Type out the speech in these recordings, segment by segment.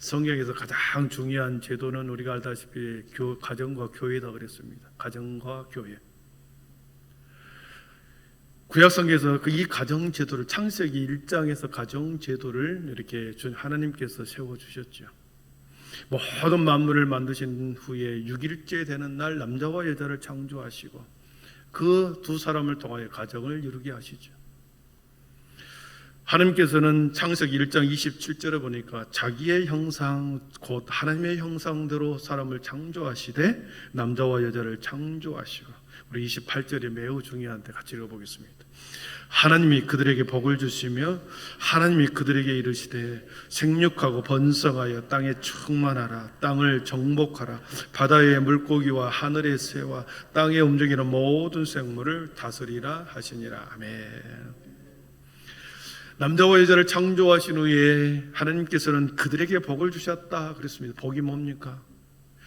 성경에서 가장 중요한 제도는 우리가 알다시피 가정과 교회다 그랬습니다. 가정과 교회. 구약성경에서 이 가정 제도를 창세기 1장에서 가정 제도를 이렇게 하나님께서 세워 주셨죠. 모든 만물을 만드신 후에 6일째 되는 날 남자와 여자를 창조하시고 그 두 사람을 통하여 가정을 이루게 하시죠. 하나님께서는 창세기 1장 27절에 보니까 자기의 형상 곧 하나님의 형상대로 사람을 창조하시되 남자와 여자를 창조하시고, 우리 28절이 매우 중요한데 같이 읽어보겠습니다. 하나님이 그들에게 복을 주시며 하나님이 그들에게 이르시되 생육하고 번성하여 땅에 충만하라. 땅을 정복하라. 바다의 물고기와 하늘의 새와 땅에 움직이는 모든 생물을 다스리라 하시니라. 아멘. 남자와 여자를 창조하신 후에 하나님께서는 그들에게 복을 주셨다 그랬습니다. 복이 뭡니까?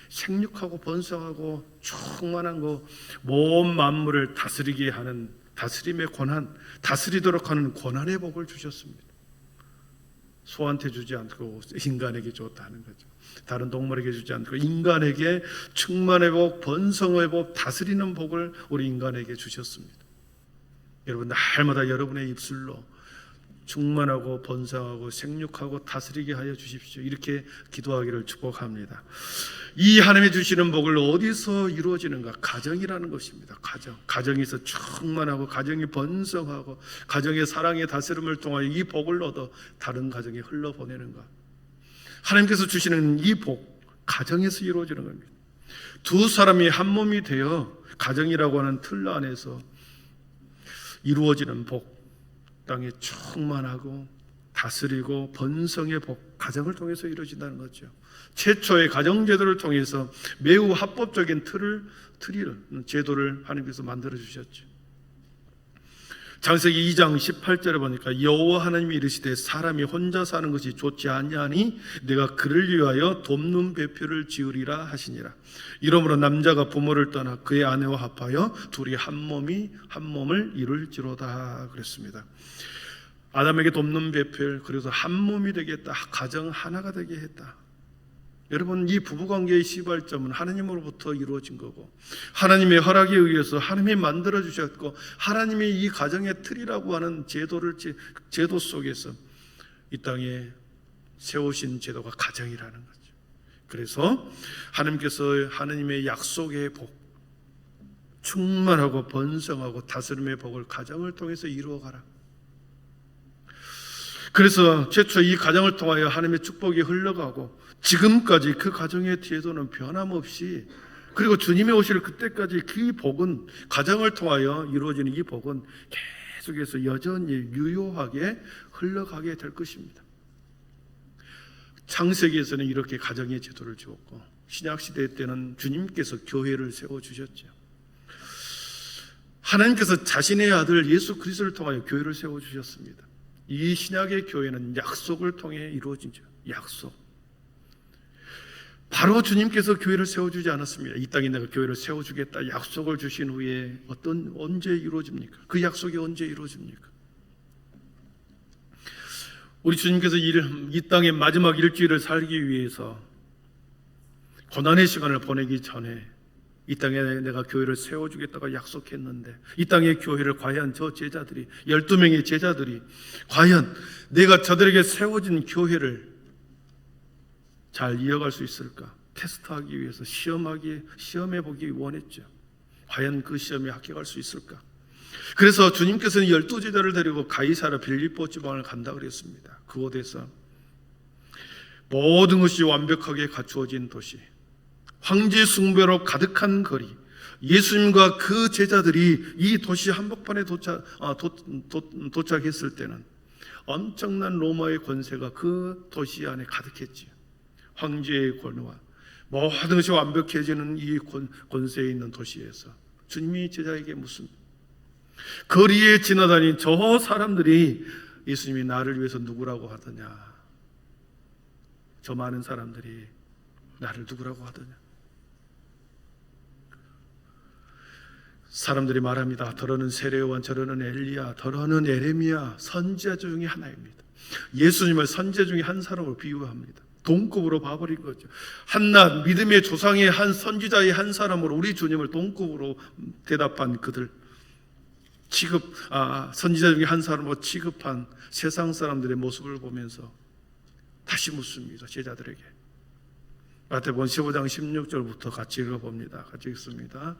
생육하고 번성하고 충만한 거, 모든 만물을 다스리게 하는 다스림의 권한, 다스리도록 하는 권한의 복을 주셨습니다. 소한테 주지 않고 인간에게 줬다는 거죠. 다른 동물에게 주지 않고 인간에게 충만의 복, 번성의 복, 다스리는 복을 우리 인간에게 주셨습니다. 여러분, 날마다 여러분의 입술로 충만하고 번성하고 생육하고 다스리게 하여 주십시오. 이렇게 기도하기를 축복합니다. 이 하나님이 주시는 복을 어디서 이루어지는가? 가정이라는 것입니다. 가정에서 충만하고 가정이 번성하고 가정의 사랑의 다스림을 통하여 이 복을 얻어 다른 가정에 흘러보내는 것. 하나님께서 주시는 이 복, 가정에서 이루어지는 겁니다. 두 사람이 한 몸이 되어 가정이라고 하는 틀 안에서 이루어지는 복, 땅에 충만하고 다스리고 번성의 복, 가정을 통해서 이루어진다는 거죠. 최초의 가정제도를 통해서 매우 합법적인 제도를 하나님께서 만들어 주셨죠. 창세기 2장 18절에 보니까 여호와 하나님이 이르시되 사람이 혼자 사는 것이 좋지 아니하니 내가 그를 위하여 돕는 배표를 지으리라 하시니라. 이러므로 남자가 부모를 떠나 그의 아내와 합하여 둘이 한 몸을 이룰지로다 그랬습니다. 아담에게 돕는 배필, 그래서 한 몸이 되겠다, 가정 하나가 되게 했다. 여러분, 이 부부관계의 시발점은 하나님으로부터 이루어진 거고 하나님의 허락에 의해서 하나님이 만들어 주셨고 하나님이 이 가정의 틀이라고 하는 제도 속에서 이 땅에 세우신 제도가 가정이라는 거죠. 그래서 하나님께서 하나님의 약속의 복, 충만하고 번성하고 다스림의 복을 가정을 통해서 이루어가라. 그래서 최초 이 가정을 통하여 하나님의 축복이 흘러가고 지금까지 그 가정의 제도는 변함없이, 그리고 주님이 오실 그때까지 그 복은, 가정을 통하여 이루어지는 이 복은 계속해서 여전히 유효하게 흘러가게 될 것입니다. 창세기에서는 이렇게 가정의 제도를 주었고 신약시대 때는 주님께서 교회를 세워주셨죠. 하나님께서 자신의 아들 예수 그리스도를 통하여 교회를 세워주셨습니다. 이 신약의 교회는 약속을 통해 이루어진죠. 약속. 바로 주님께서 교회를 세워주지 않았습니다. 이 땅에 내가 교회를 세워주겠다 약속을 주신 후에 언제 이루어집니까? 그 약속이 언제 이루어집니까? 우리 주님께서 이 땅의 마지막 일주일을 살기 위해서 고난의 시간을 보내기 전에 이 땅에 내가 교회를 세워주겠다고 약속했는데, 이 땅의 교회를 과연 저 제자들이, 12명의 제자들이 과연 내가 저들에게 세워진 교회를 잘 이어갈 수 있을까? 테스트하기 위해서 시험해보기 원했죠. 과연 그 시험에 합격할 수 있을까? 그래서 주님께서는 12제자를 데리고 가이사랴 빌립보 지방을 간다 그랬습니다. 그곳에서 모든 것이 완벽하게 갖추어진 도시, 황제 숭배로 가득한 거리, 예수님과 그 제자들이 이 도시 한복판에 도착했을 때는 엄청난 로마의 권세가 그 도시 안에 가득했지요. 황제의 권위와 모든 것이 완벽해지는 이 권세에 있는 도시에서 주님이 제자에게 묻습니다. 거리에 지나다닌 저 사람들이 예수님이 나를 위해서 누구라고 하더냐? 저 많은 사람들이 나를 누구라고 하더냐? 사람들이 말합니다. 더러는 세례요한, 저러는 엘리야, 더러는 에레미야, 선지자 중에 하나입니다. 예수님을 선지자 중에 한 사람으로 비유합니다. 동급으로 봐버린 거죠. 한낱 믿음의 조상의 한 선지자의 한 사람으로 우리 주님을 동급으로 대답한 그들, 선지자 중에 한 사람으로 취급한 세상 사람들의 모습을 보면서 다시 묻습니다. 제자들에게. 마태복음 15장 16절부터 같이 읽어봅니다. 같이 읽습니다.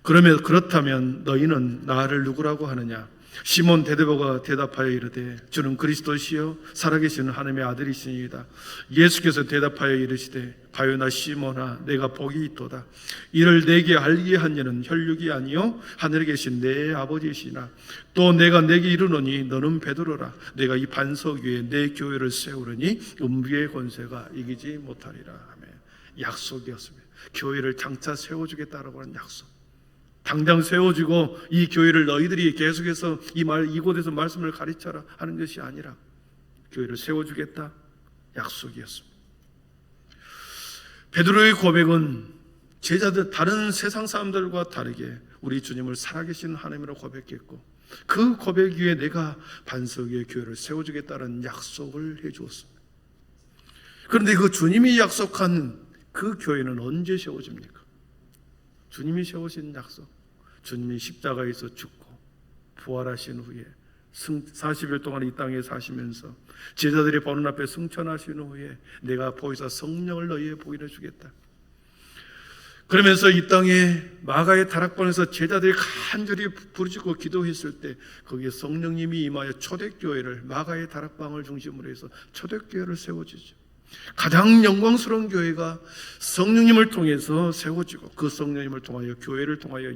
그렇다면 너희는 나를 누구라고 하느냐? 시몬 베드로가 대답하여 이르되 주는 그리스도시요 살아계신 하나님의 아들이시니이다. 예수께서 대답하여 이르시되 바요나 시몬아 내가 복이 있도다. 이를 내게 알게 한 이는 혈육이 아니요 하늘에 계신 내 아버지시나. 또 내가 내게 이르노니 너는 베드로라. 내가 이 반석 위에 내 교회를 세우르니 음부의 권세가 이기지 못하리라. 하며 약속이었습니다. 교회를 장차 세워주겠다라고 하는 약속. 당장 세워지고 이 교회를 너희들이 계속해서 이곳에서 말씀을 가르쳐라 하는 것이 아니라 교회를 세워주겠다 약속이었습니다. 베드로의 고백은 제자들 다른 세상 사람들과 다르게 우리 주님을 살아계신 하나님으로 고백했고 그 고백 위에 내가 반석 위에 교회를 세워주겠다는 약속을 해주었습니다. 그런데 그 주님이 약속한 그 교회는 언제 세워집니까? 주님이 세우신 약속, 주님이 십자가에서 죽고 부활하신 후에 40일 동안 이 땅에 사시면서 제자들이 보는 앞에 승천하신 후에 내가 보이사 성령을 너희에 보이려 주겠다. 그러면서 이 땅에 마가의 다락방에서 제자들이 간절히 부르짖고 기도했을 때 거기에 성령님이 임하여 초대교회를 마가의 다락방을 중심으로 해서 초대교회를 세워지죠. 가장 영광스러운 교회가 성령님을 통해서 세워지고 그 성령님을 통하여 교회를 통하여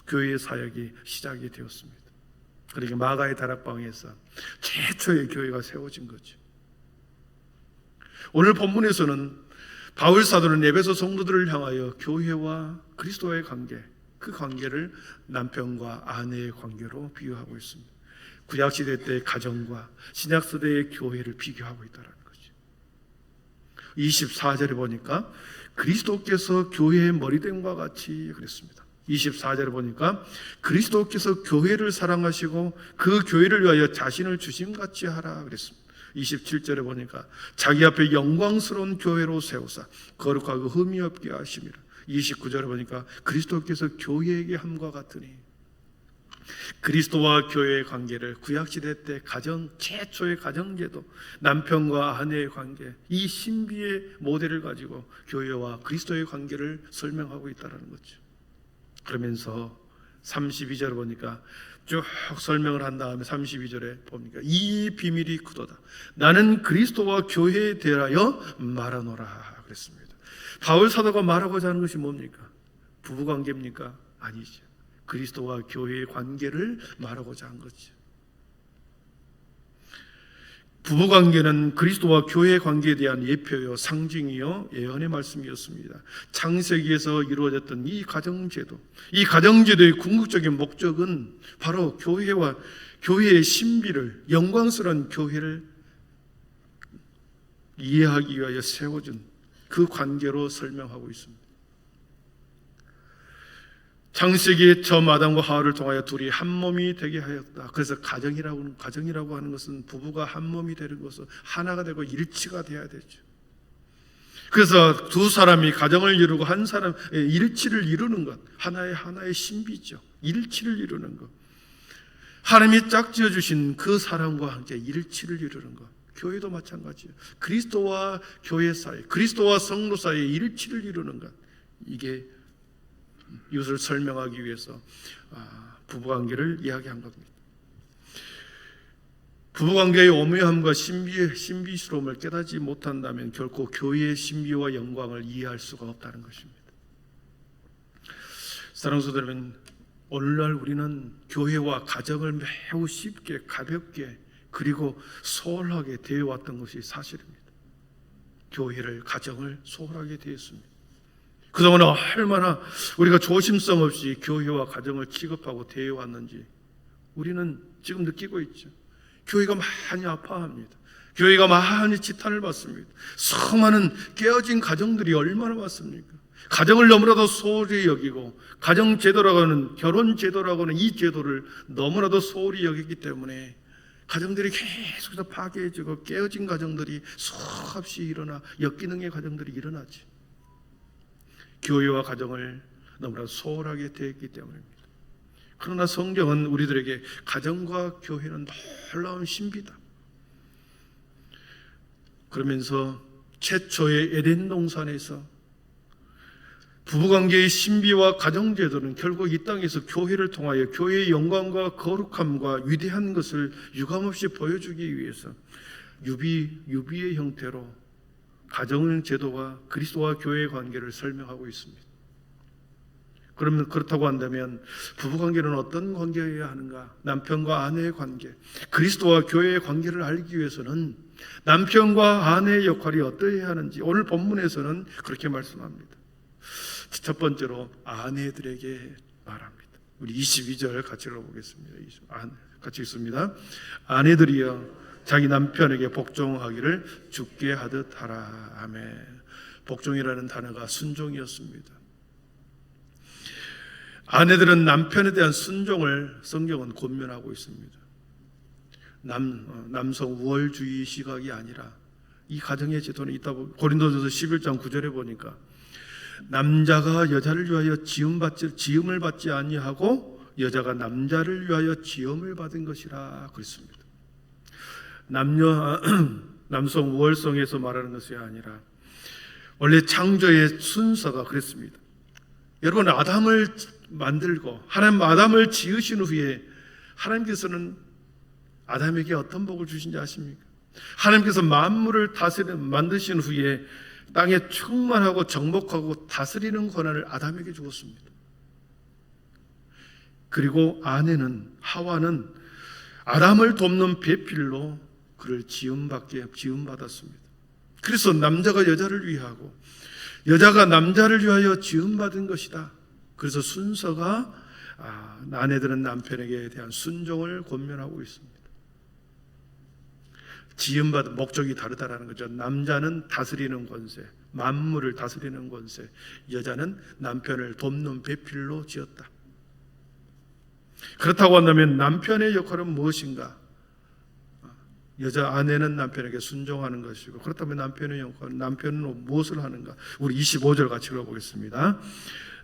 교회의 사역이 시작이 되었습니다. 그러니까 마가의 다락방에서 최초의 교회가 세워진 거죠. 오늘 본문에서는 바울 사도는 에베소 성도들을 향하여 교회와 그리스도의 관계, 그 관계를 남편과 아내의 관계로 비유하고 있습니다. 구약시대 때의 가정과 신약시대의 교회를 비교하고 있다는 거죠. 24절에 보니까 그리스도께서 교회의 머리됨과 같이 그랬습니다. 24절에 보니까 그리스도께서 교회를 사랑하시고 그 교회를 위하여 자신을 주심같이 하라 그랬습니다. 27절에 보니까 자기 앞에 영광스러운 교회로 세우사 거룩하고 흠이 없게 하심이라. 29절에 보니까 그리스도께서 교회에게 함과 같으니 그리스도와 교회의 관계를 구약시대 때 최초의 가정제도, 남편과 아내의 관계, 이 신비의 모델을 가지고 교회와 그리스도의 관계를 설명하고 있다는 거죠. 그러면서 32절을 보니까 쭉 설명을 한 다음에 32절에 보니까 이 비밀이 크도다. 나는 그리스도와 교회에 대하여 말하노라 그랬습니다. 바울 사도가 말하고자 하는 것이 뭡니까? 부부관계입니까? 아니죠. 그리스도와 교회의 관계를 말하고자 한 거죠. 부부관계는 그리스도와 교회의 관계에 대한 예표요, 상징이요, 예언의 말씀이었습니다. 창세기에서 이루어졌던 이 가정제도, 이 가정제도의 궁극적인 목적은 바로 교회와 교회의 신비를, 영광스러운 교회를 이해하기 위하여 세워준 그 관계로 설명하고 있습니다. 창세기의 처음 아담과 하와를 통하여 둘이 한 몸이 되게 하였다. 그래서 가정이라고 하는 것은 부부가 한 몸이 되는 것은 하나가 되고 일치가 돼야 되죠. 그래서 두 사람이 가정을 이루고 한 사람 일치를 이루는 것, 하나의 신비죠. 일치를 이루는 것. 하나님이 짝지어 주신 그 사람과 함께 일치를 이루는 것. 교회도 마찬가지예요. 그리스도와 교회 사이, 그리스도와 성도 사이의 일치를 이루는 것. 이게 이것을 설명하기 위해서 부부관계를 이야기한 겁니다. 부부관계의 오묘함과 신비스러움을 깨닫지 못한다면 결코 교회의 신비와 영광을 이해할 수가 없다는 것입니다. 사랑하는 성도 여러분, 오늘날 우리는 교회와 가정을 매우 쉽게 가볍게 그리고 소홀하게 대해왔던 것이 사실입니다. 교회를 가정을 소홀하게 대했습니다. 그동안 얼마나 우리가 조심성 없이 교회와 가정을 취급하고 대해왔는지 우리는 지금 느끼고 있죠. 교회가 많이 아파합니다. 교회가 많이 지탄을 받습니다. 수많은 깨어진 가정들이 얼마나 많습니까? 가정을 너무나도 소홀히 여기고 가정제도라고 하는 결혼제도라고 하는 이 제도를 너무나도 소홀히 여기기 때문에 가정들이 계속해서 파괴해지고 깨어진 가정들이 수없이 일어나 역기능의 가정들이 일어나지. 교회와 가정을 너무나 소홀하게 대했기 때문입니다. 그러나 성경은 우리들에게 가정과 교회는 놀라운 신비다. 그러면서 최초의 에덴 동산에서 부부관계의 신비와 가정제도는 결국 이 땅에서 교회를 통하여 교회의 영광과 거룩함과 위대한 것을 유감없이 보여주기 위해서 유비의 형태로 가정제도와 그리스도와 교회의 관계를 설명하고 있습니다. 그러면 그렇다고 한다면 부부관계는 어떤 관계여야 하는가? 남편과 아내의 관계, 그리스도와 교회의 관계를 알기 위해서는 남편과 아내의 역할이 어떠해야 하는지 오늘 본문에서는 그렇게 말씀합니다. 첫 번째로 아내들에게 말합니다. 우리 22절 같이 읽어보겠습니다. 같이 읽습니다. 아내들이여 자기 남편에게 복종하기를 주께 하듯 하라. 아멘. 복종이라는 단어가 순종이었습니다. 아내들은 남편에 대한 순종을 성경은 권면하고 있습니다. 남성 우월주의 시각이 아니라 이 가정의 제도는 있다고 고린도전서 11장 9절에 보니까 남자가 여자를 위하여 지음을 받지 아니하고 여자가 남자를 위하여 지음을 받은 것이라 그랬습니다. 남성 우월성에서 말하는 것이 아니라 원래 창조의 순서가 그랬습니다. 여러분, 아담을 만들고 하나님 아담을 지으신 후에 하나님께서는 아담에게 어떤 복을 주신지 아십니까? 하나님께서 만물을 만드신 후에 땅에 충만하고 정복하고 다스리는 권한을 아담에게 주었습니다. 그리고 하와는 아담을 돕는 배필로 그를 지음받았습니다. 그래서 남자가 여자를 위하고 여자가 남자를 위하여 지음받은 것이다. 그래서 순서가 아내들은 남편에게 대한 순종을 권면하고 있습니다. 지음받은 목적이 다르다라는 거죠. 남자는 다스리는 권세, 만물을 다스리는 권세, 여자는 남편을 돕는 배필로 지었다. 그렇다고 한다면 남편의 역할은 무엇인가? 아내는 남편에게 순종하는 것이고, 그렇다면 남편은 무엇을 하는가? 우리 25절 같이 읽어보겠습니다.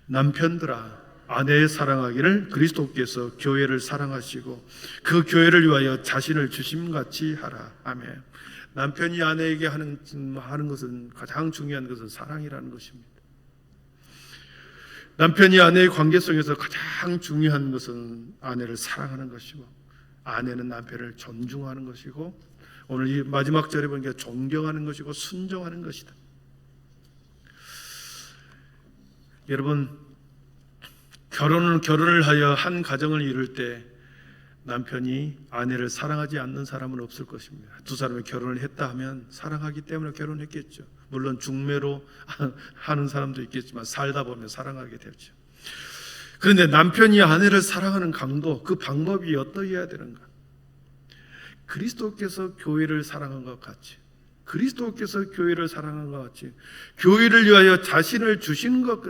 남편들아 아내의 사랑하기를 그리스도께서 교회를 사랑하시고 그 교회를 위하여 자신을 주심같이 하라. 아멘. 남편이 아내에게 하는 것은 가장 중요한 것은 사랑이라는 것입니다. 남편이 아내의 관계성에서 가장 중요한 것은 아내를 사랑하는 것이고 아내는 남편을 존중하는 것이고 오늘 이 마지막 절에 보니까 존경하는 것이고 순종하는 것이다. 여러분, 결혼을 하여 한 가정을 이룰 때 남편이 아내를 사랑하지 않는 사람은 없을 것입니다. 두 사람이 결혼을 했다 하면 사랑하기 때문에 결혼했겠죠. 물론 중매로 하는 사람도 있겠지만 살다 보면 사랑하게 되죠. 그런데 남편이 아내를 사랑하는 강도, 그 방법이 어떠해야 되는가? 그리스도께서 교회를 사랑한 것 같이, 그리스도께서 교회를 사랑한 것 같이 교회를 위하여 자신을 주신 것,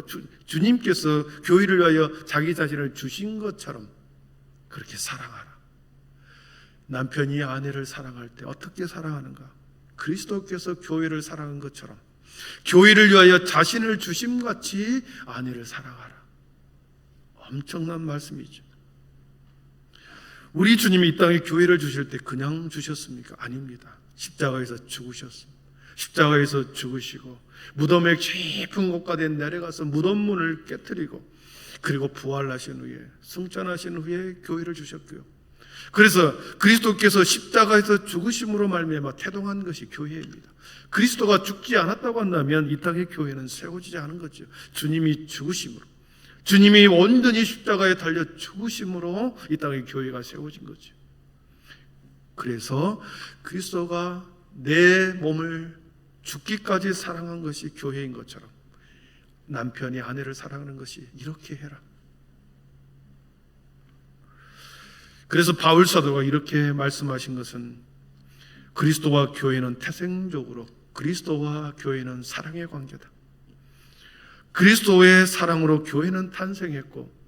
주님께서 교회를 위하여 자기 자신을 주신 것처럼 그렇게 사랑하라. 남편이 아내를 사랑할 때 어떻게 사랑하는가? 그리스도께서 교회를 사랑한 것처럼 교회를 위하여 자신을 주심같이 아내를 사랑하라. 엄청난 말씀이죠. 우리 주님이 이 땅에 교회를 주실 때 그냥 주셨습니까? 아닙니다. 십자가에서 죽으셨습니다. 십자가에서 죽으시고 무덤의 깊은 곳까지 내려가서 무덤 문을 깨뜨리고 그리고 부활하신 후에 승천하신 후에 교회를 주셨고요. 그래서 그리스도께서 십자가에서 죽으심으로 말미암아 태동한 것이 교회입니다. 그리스도가 죽지 않았다고 한다면 이 땅의 교회는 세워지지 않은 거죠. 주님이 죽으심으로, 주님이 온전히 십자가에 달려 죽으심으로 이 땅의 교회가 세워진 거죠. 그래서 그리스도가 내 몸을 죽기까지 사랑한 것이 교회인 것처럼 남편이 아내를 사랑하는 것이 이렇게 해라. 그래서 바울 사도가 이렇게 말씀하신 것은 그리스도와 교회는 태생적으로 그리스도와 교회는 사랑의 관계다. 그리스도의 사랑으로 교회는 탄생했고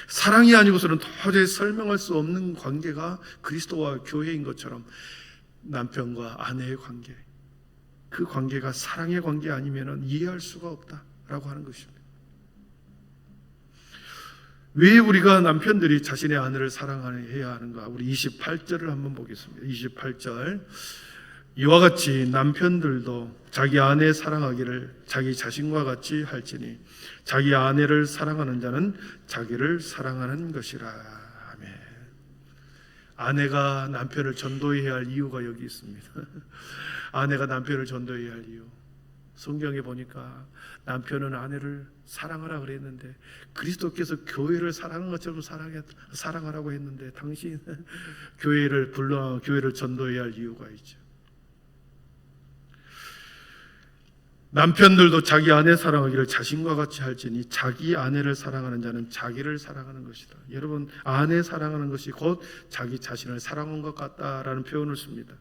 사랑이 아니고서는 도저히 설명할 수 없는 관계가 그리스도와 교회인 것처럼 남편과 아내의 관계, 그 관계가 사랑의 관계 아니면 이해할 수가 없다라고 하는 것입니다. 왜 우리가 남편들이 자신의 아내를 사랑해야 하는가? 우리 28절을 한번 보겠습니다. 28절, 이와 같이 남편들도 자기 아내 사랑하기를 자기 자신과 같이 할지니 자기 아내를 사랑하는 자는 자기를 사랑하는 것이라. 아멘. 아내가 남편을 전도해야 할 이유가 여기 있습니다. 아내가 남편을 전도해야 할 이유, 성경에 보니까 남편은 아내를 사랑하라 그랬는데 그리스도께서 교회를 사랑한 것처럼 사랑하라고 했는데 당신 교회를 전도해야 할 이유가 있죠. 남편들도 자기 아내 사랑하기를 자신과 같이 할지니 자기 아내를 사랑하는 자는 자기를 사랑하는 것이다. 여러분, 아내 사랑하는 것이 곧 자기 자신을 사랑한 것 같다라는 표현을 씁니다.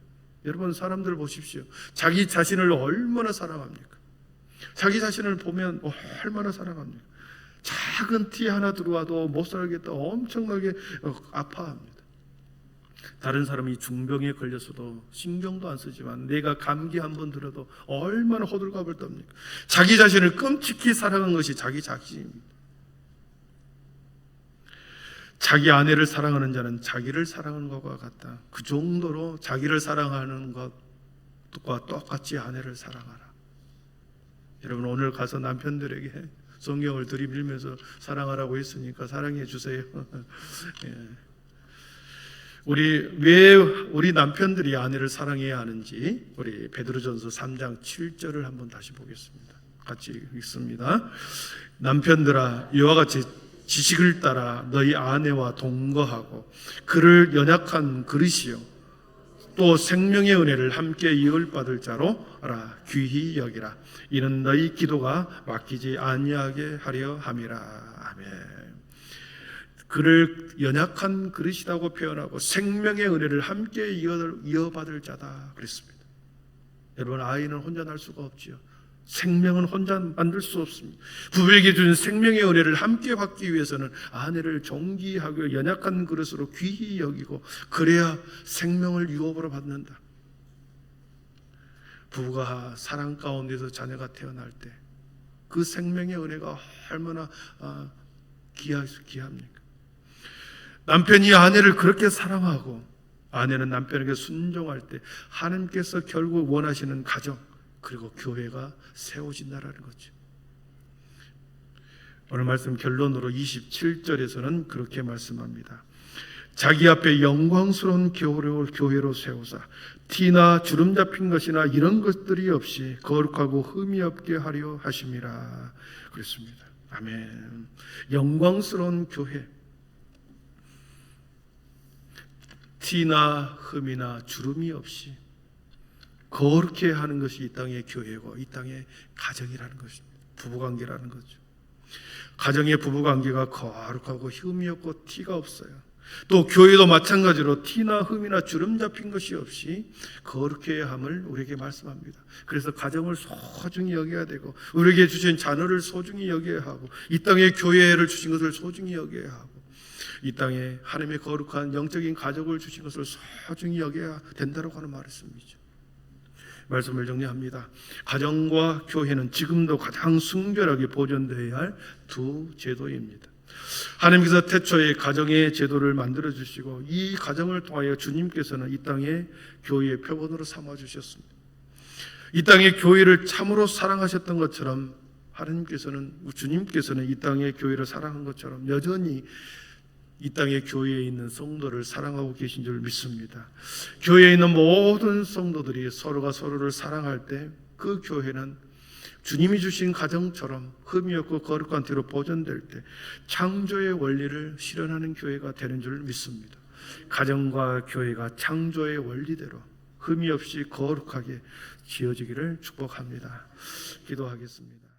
여러분, 사람들 보십시오. 자기 자신을 얼마나 사랑합니까? 자기 자신을 보면 얼마나 사랑합니까? 작은 티 하나 들어와도 못 살겠다 엄청나게 아파합니다. 다른 사람이 중병에 걸렸어도 신경도 안 쓰지만 내가 감기 한번 들어도 얼마나 호들갑을 떱니까? 자기 자신을 끔찍히 사랑한 것이 자기 자신입니다. 자기 아내를 사랑하는 자는 자기를 사랑하는 것과 같다. 그 정도로 자기를 사랑하는 것과 똑같이 아내를 사랑하라. 여러분, 오늘 가서 남편들에게 성경을 들이밀면서 사랑하라고 했으니까 사랑해 주세요. 예. 왜 우리 남편들이 아내를 사랑해야 하는지 우리 베드로전서 3장 7절을 한번 다시 보겠습니다. 같이 읽습니다. 남편들아, 이와 같이 지식을 따라 너희 아내와 동거하고 그를 연약한 그릇이요 또 생명의 은혜를 함께 이을받을 자로 알아 귀히 여기라. 이는 너희 기도가 막히지 아니하게 하려 함이라. 아멘. 그를 연약한 그릇이라고 표현하고 생명의 은혜를 함께 이어받을 자다 그랬습니다. 여러분, 아이는 혼자 날 수가 없지요. 생명은 혼자 만들 수 없습니다. 부부에게 주는 생명의 은혜를 함께 받기 위해서는 아내를 존귀하고 연약한 그릇으로 귀히 여기고 그래야 생명을 유업으로 받는다. 부부가 사랑 가운데서 자녀가 태어날 때 그 생명의 은혜가 얼마나 귀합니까? 남편이 아내를 그렇게 사랑하고 아내는 남편에게 순종할 때 하나님께서 결국 원하시는 가정 그리고 교회가 세워진다라는 거죠. 오늘 말씀 결론으로 27절에서는 그렇게 말씀합니다. 자기 앞에 영광스러운 교회로 세우사 티나 주름 잡힌 것이나 이런 것들이 없이 거룩하고 흠이 없게 하려 하심이라 그랬습니다. 아멘. 영광스러운 교회, 티나 흠이나 주름이 없이 거룩해 하는 것이 이 땅의 교회고 이 땅의 가정이라는 것입니다. 부부관계라는 거죠. 가정의 부부관계가 거룩하고 흠이 없고 티가 없어요. 또 교회도 마찬가지로 티나 흠이나 주름 잡힌 것이 없이 거룩해야 함을 우리에게 말씀합니다. 그래서 가정을 소중히 여겨야 되고 우리에게 주신 자녀를 소중히 여겨야 하고 이 땅에 교회를 주신 것을 소중히 여겨야 하고 이 땅에 하나님의 거룩한 영적인 가족을 주신 것을 소중히 여겨야 된다고 하는 말씀이죠. 말씀을 정리합니다. 가정과 교회는 지금도 가장 순결하게 보존되어야 할 두 제도입니다. 하나님께서 태초에 가정의 제도를 만들어 주시고 이 가정을 통하여 주님께서는 이 땅에 교회의 표본으로 삼아 주셨습니다. 이 땅의 교회를 참으로 사랑하셨던 것처럼 주님께서는 이 땅의 교회를 사랑한 것처럼 여전히 이 땅의 교회에 있는 성도를 사랑하고 계신 줄 믿습니다. 교회에 있는 모든 성도들이 서로가 서로를 사랑할 때 그 교회는 주님이 주신 가정처럼 흠이 없고 거룩한 뒤로 보존될 때 창조의 원리를 실현하는 교회가 되는 줄 믿습니다. 가정과 교회가 창조의 원리대로 흠이 없이 거룩하게 지어지기를 축복합니다. 기도하겠습니다.